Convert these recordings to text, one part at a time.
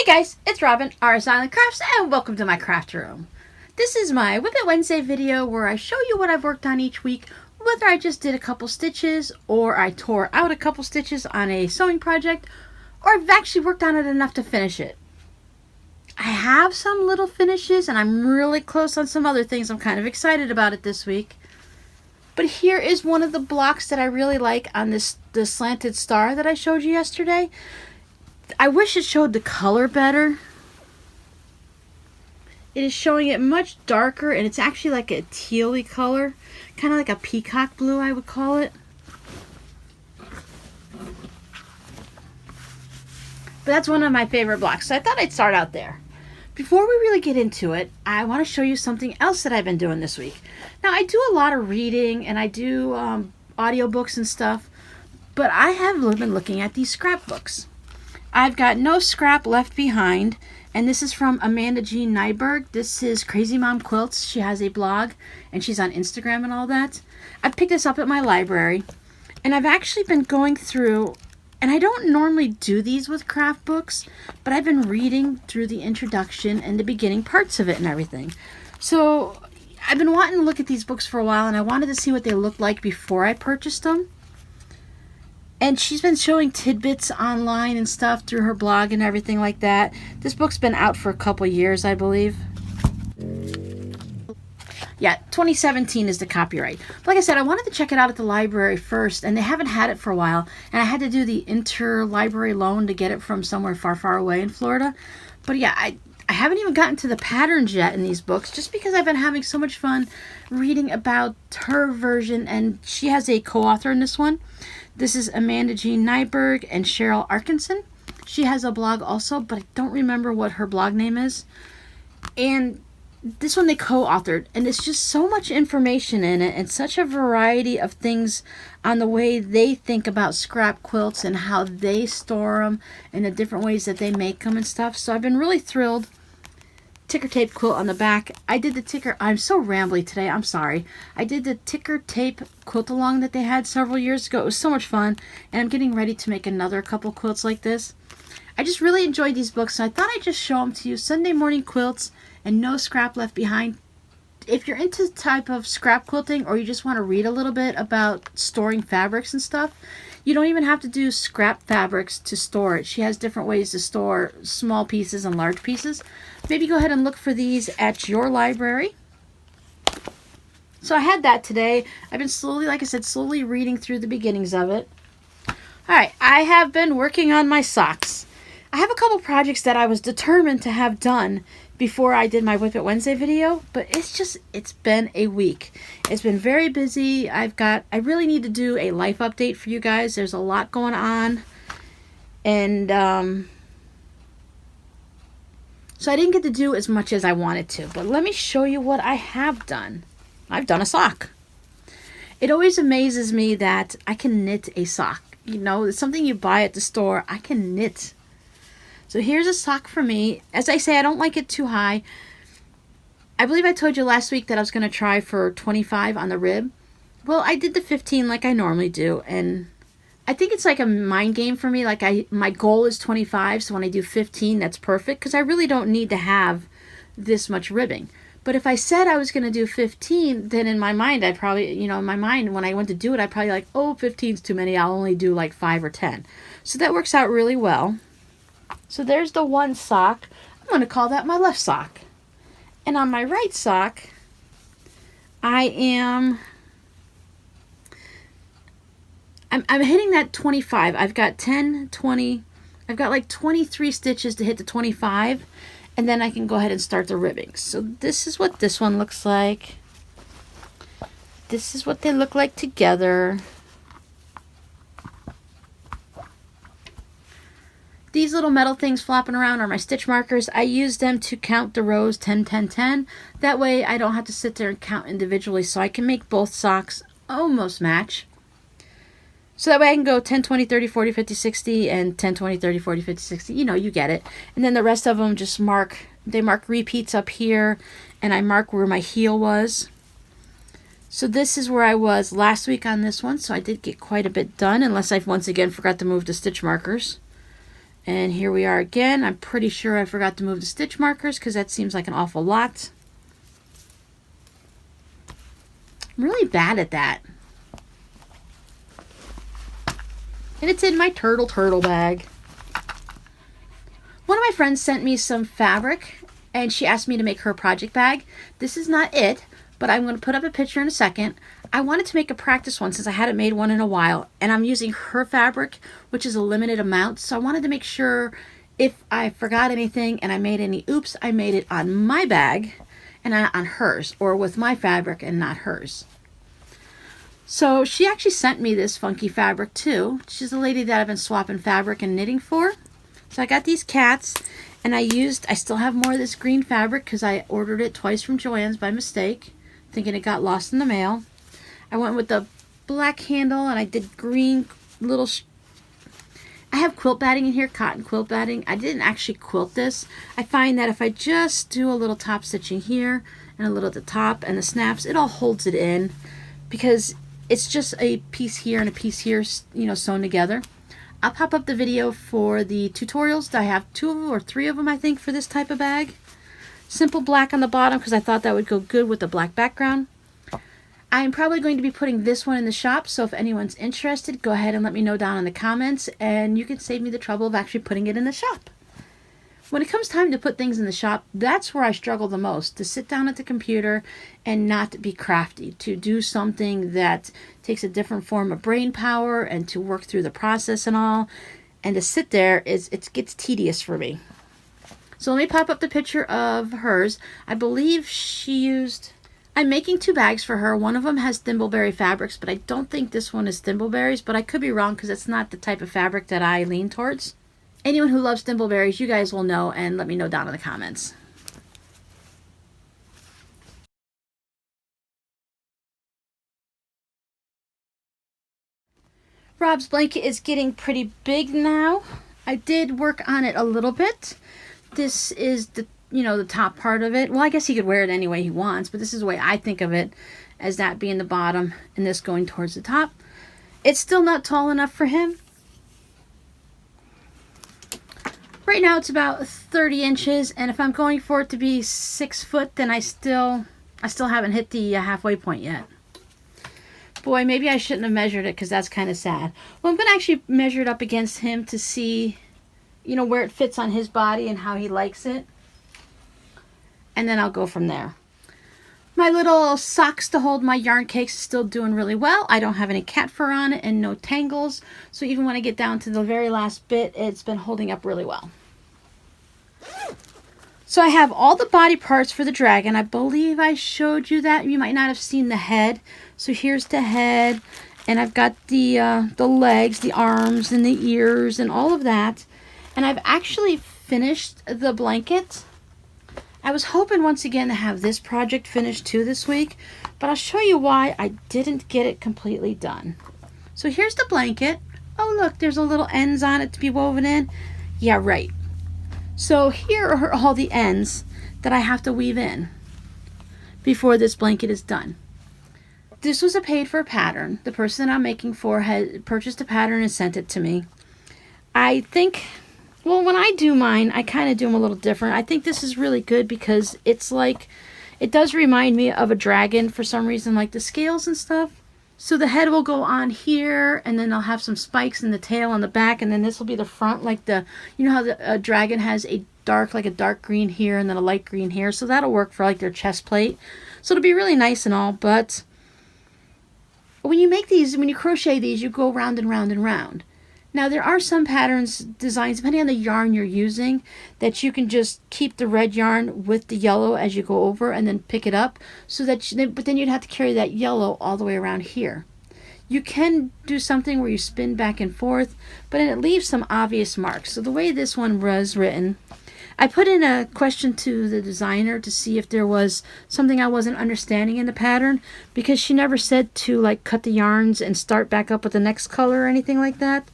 Hey guys, it's Robin, RsIslandCrafts, and welcome to my craft room. This is my WiP It Wednesday video where I show you what I've worked on each week, whether I just did a couple stitches, or I tore out a couple stitches on a sewing project, or I've actually worked on it enough to finish it. I have some little finishes, and I'm really close on some other things. I'm kind of excited about it this week. But here is one of the blocks that I really like on this slanted star that I showed you yesterday. I wish it showed the color better. It is showing it much darker, and it's actually like a tealy color, kind of like a peacock blue, I would call it. But that's one of my favorite blocks, so I thought I'd start out there. Before we really get into it, I want to show you something else that I've been doing this week. Now, I do a lot of reading, and I do audiobooks and stuff, but I have been looking at these scrapbooks. I've got No Scrap Left Behind, and this is from Amanda Jean Nyberg. This is Crazy Mom Quilts. She has a blog, and she's on Instagram and all that. I picked this up at my library, and I've actually been going through, and I don't normally do these with craft books, but I've been reading through the introduction and the beginning parts of it and everything. So I've been wanting to look at these books for a while, and I wanted to see what they looked like before I purchased them. And she's been showing tidbits online and stuff through her blog and everything like that. This book's been out for a couple years, I believe. Yeah, 2017 is the copyright. But like I said, I wanted to check it out at the library first, and they haven't had it for a while. And I had to do the interlibrary loan to get it from somewhere far, far away in Florida. But yeah, I haven't even gotten to the patterns yet in these books, just because I've been having so much fun reading about her version, and she has a co-author in this one. This is Amanda Jean Nyberg and Cheryl Arkinson. She has a blog also, but I don't remember what her blog name is. And this one they co-authored, and it's just so much information in it and such a variety of things on the way they think about scrap quilts and how they store them and the different ways that they make them and stuff. So I've been really thrilled. Ticker tape quilt on the back. I did the ticker, I'm so rambly today, I'm sorry. I did the ticker tape quilt along that they had several years ago. It was so much fun, and I'm getting ready to make another couple quilts like this. I just really enjoyed these books, so I thought I'd just show them to you. Sunday Morning Quilts and No Scrap Left Behind. If you're into the type of scrap quilting, or you just want to read a little bit about storing fabrics and stuff, you don't even have to do scrap fabrics to store it. She has different ways to store small pieces and large pieces. Maybe go ahead and look for these at your library. So I had that today. I've been slowly, like I said, slowly reading through the beginnings of it. Alright, I have been working on my socks. I have a couple projects that I was determined to have done before I did my WiP It Wednesday video, but it's been a week. It's been very busy. I really need to do a life update for you guys. There's a lot going on, and so I didn't get to do as much as I wanted to, but let me show you what I have done. I've done a sock. It always amazes me that I can knit a sock. You know, it's something you buy at the store. I can knit. So here's a sock for me. As I say, I don't like it too high. I believe I told you last week that I was going to try for 25 on the rib. Well, I did the 15 like I normally do, and I think it's like a mind game for me. Like my goal is 25, so when I do 15, that's perfect, because I really don't need to have this much ribbing. But if I said I was going to do 15, then in my mind, I'd probably, in my mind, when I went to do it, I'd probably like, oh, 15's too many. I'll only do like 5 or 10. So that works out really well. So there's the one sock. I'm going to call that my left sock. And on my right sock, I'm hitting that 25. I've got 10, 20, I've got like 23 stitches to hit the 25, and then I can go ahead and start the ribbing. So this is what this one looks like. This is what they look like together. These little metal things flopping around are my stitch markers. I use them to count the rows 10, 10, 10. That way I don't have to sit there and count individually, so I can make both socks almost match. So that way I can go 10, 20, 30, 40, 50, 60, and 10, 20, 30, 40, 50, 60. You get it. And then the rest of them just mark repeats up here, and I mark where my heel was. So this is where I was last week on this one, so I did get quite a bit done, unless I once again forgot to move the stitch markers. And here we are again. I'm pretty sure I forgot to move the stitch markers because that seems like an awful lot. I'm really bad at that. And it's in my turtle bag. One of my friends sent me some fabric and she asked me to make her a project bag. This is not it, but I'm going to put up a picture in a second. I wanted to make a practice one since I hadn't made one in a while, and I'm using her fabric, which is a limited amount, so I wanted to make sure if I forgot anything and I made any oops, I made it on my bag and not on hers, or with my fabric and not hers. So she actually sent me this funky fabric too. She's a lady that I've been swapping fabric and knitting for. So I got these cats, and I still have more of this green fabric because I ordered it twice from Joann's by mistake, thinking it got lost in the mail. I went with the black handle and I did green little... I have quilt batting in here, cotton quilt batting. I didn't actually quilt this. I find that if I just do a little top stitching here and a little at the top and the snaps, it all holds it in because it's just a piece here and a piece here, you know, sewn together. I'll pop up the video for the tutorials. I have 2 or 3 of them, I think, for this type of bag. Simple black on the bottom because I thought that would go good with the black background. I'm probably going to be putting this one in the shop, so if anyone's interested, go ahead and let me know down in the comments, and you can save me the trouble of actually putting it in the shop. When it comes time to put things in the shop, that's where I struggle the most, to sit down at the computer and not be crafty, to do something that takes a different form of brain power and to work through the process and all, and to sit there, it gets tedious for me. So let me pop up the picture of hers. I believe she used... I'm making 2 bags for her. One of them has thimbleberry fabrics, but I don't think this one is thimbleberries, but I could be wrong because it's not the type of fabric that I lean towards. Anyone who loves thimbleberries, you guys will know, and let me know down in the comments. Rob's blanket is getting pretty big now. I did work on it a little bit. This is the top part of it. Well, I guess he could wear it any way he wants, but this is the way I think of it, as that being the bottom and this going towards the top. It's still not tall enough for him. Right now it's about 30 inches, and if I'm going for it to be 6 foot, then I still haven't hit the halfway point yet. Boy, maybe I shouldn't have measured it because that's kind of sad. Well, I'm going to actually measure it up against him to see, where it fits on his body and how he likes it. And then I'll go from there. My little socks to hold my yarn cakes is still doing really well. I don't have any cat fur on it and no tangles. So even when I get down to the very last bit, it's been holding up really well. So I have all the body parts for the dragon. I believe I showed you that. You might not have seen the head. So here's the head. And I've got the legs, the arms, and the ears, and all of that. And I've actually finished the blanket. I was hoping once again to have this project finished too this week, but I'll show you why I didn't get it completely done. So here's the blanket. Oh look, there's a little ends on it to be woven in. Yeah, right. So here are all the ends that I have to weave in before this blanket is done. This was a paid for pattern. The person I'm making for had purchased a pattern and sent it to me. I think... Well, when I do mine, I kind of do them a little different. I think this is really good because it's like, it does remind me of a dragon for some reason, like the scales and stuff. So the head will go on here, and then I'll have some spikes in the tail on the back, and then this will be the front, like how the dragon has a dark green here and then a light green here. So that'll work for like their chest plate. So it'll be really nice and all, but when you make these, when you crochet these, you go round and round and round. Now, there are some patterns, designs, depending on the yarn you're using, that you can just keep the red yarn with the yellow as you go over and then pick it up. But then you'd have to carry that yellow all the way around here. You can do something where you spin back and forth, but it leaves some obvious marks. So the way this one was written, I put in a question to the designer to see if there was something I wasn't understanding in the pattern, because she never said to like cut the yarns and start back up with the next color or anything like that.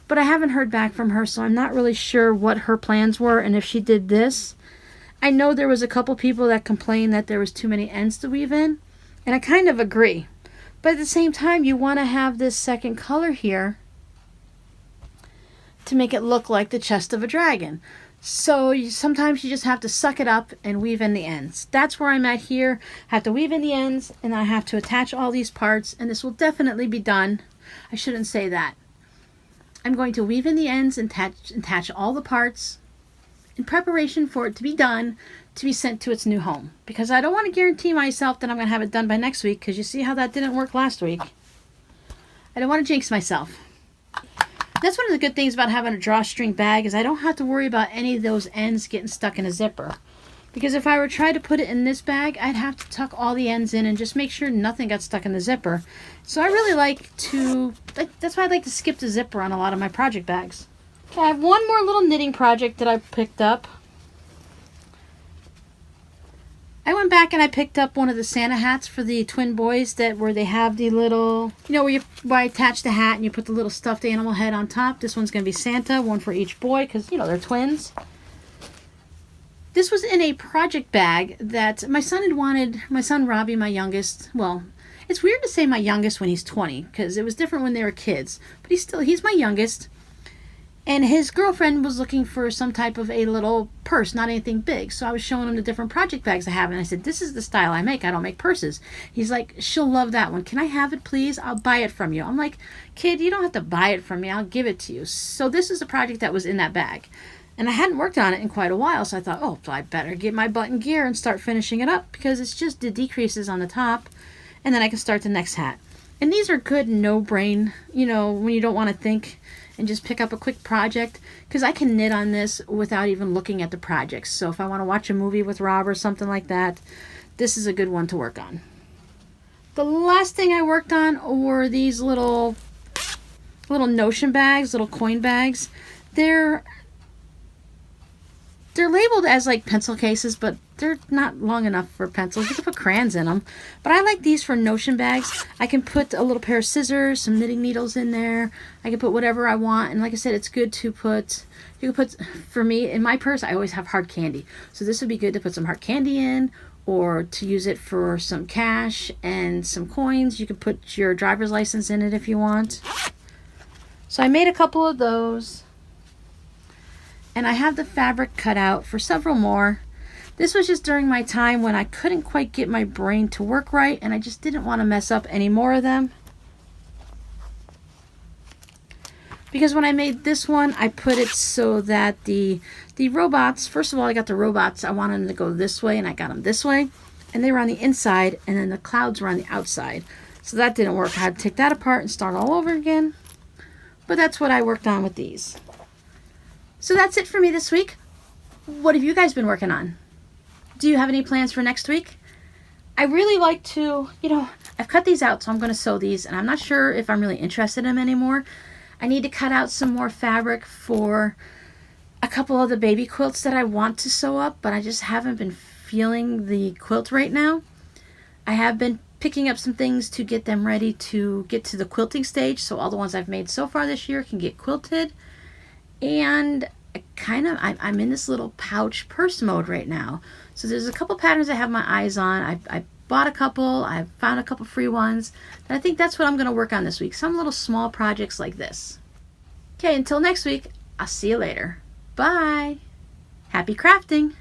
But I haven't heard back from her, so I'm not really sure what her plans were and if she did this. I know there was a couple people that complained that there was too many ends to weave in, and I kind of agree. But at the same time, you want to have this second color here to make it look like the chest of a dragon. So sometimes you just have to suck it up and weave in the ends. That's where I'm at here. I have to weave in the ends, and I have to attach all these parts, and this will definitely be done. I shouldn't say that. I'm going to weave in the ends and attach all the parts in preparation for it to be done, to be sent to its new home. Because I don't want to guarantee myself that I'm going to have it done by next week, because you see how that didn't work last week. I don't want to jinx myself. That's one of the good things about having a drawstring bag, is I don't have to worry about any of those ends getting stuck in a zipper. Because if I were to try to put it in this bag, I'd have to tuck all the ends in and just make sure nothing got stuck in the zipper. So I really that's why I like to skip the zipper on a lot of my project bags. Okay, I have one more little knitting project that I picked up. I went back and I picked up one of the Santa hats for the twin boys, where they have the little, where I attach the hat and you put the little stuffed animal head on top. This one's going to be Santa, one for each boy, because, they're twins. This was in a project bag that my son had wanted. My son Robbie, my youngest, well, it's weird to say my youngest when he's 20, because it was different when they were kids, but he's my youngest. And his girlfriend was looking for some type of a little purse, not anything big. So I was showing him the different project bags I have. And I said, this is the style I make. I don't make purses. He's like, she'll love that one. Can I have it, please? I'll buy it from you. I'm like, kid, you don't have to buy it from me. I'll give it to you. So this is a project that was in that bag. And I hadn't worked on it in quite a while. So I thought, oh, I better get my butt in gear and start finishing it up, because it's just the decreases on the top. And then I can start the next hat. And these are good no-brain, when you don't want to think, and just pick up a quick project, because I can knit on this without even looking at the projects. So if I want to watch a movie with Rob or something like that, this is a good one to work on. The last thing I worked on were these little notion bags, little coin bags. They're labeled as like pencil cases, but they're not long enough for pencils. You can put crayons in them. But I like these for notion bags. I can put a little pair of scissors, some knitting needles in there. I can put whatever I want. And like I said, it's good to put, for me, in my purse, I always have hard candy. So this would be good to put some hard candy in, or to use it for some cash and some coins. You can put your driver's license in it if you want. So I made a couple of those. And I have the fabric cut out for several more. This was just during my time when I couldn't quite get my brain to work right, and I just didn't want to mess up any more of them. Because when I made this one, I put it so that the robots, first of all, I got the robots, I wanted them to go this way, and I got them this way. And they were on the inside, and then the clouds were on the outside. So that didn't work. I had to take that apart and start all over again. But that's what I worked on with these. So that's it for me this week. What have you guys been working on? Do you have any plans for next week? I really like to, I've cut these out, so I'm going to sew these, and I'm not sure if I'm really interested in them anymore. I need to cut out some more fabric for a couple of the baby quilts that I want to sew up, but I just haven't been feeling the quilt right now. I have been picking up some things to get them ready to get to the quilting stage, so all the ones I've made so far this year can get quilted. And I'm in this little pouch purse mode right now. So there's a couple patterns I have my eyes on. I bought a couple. I found a couple free ones. And I think that's what I'm going to work on this week. Some little small projects like this. Okay, until next week, I'll see you later. Bye. Happy crafting.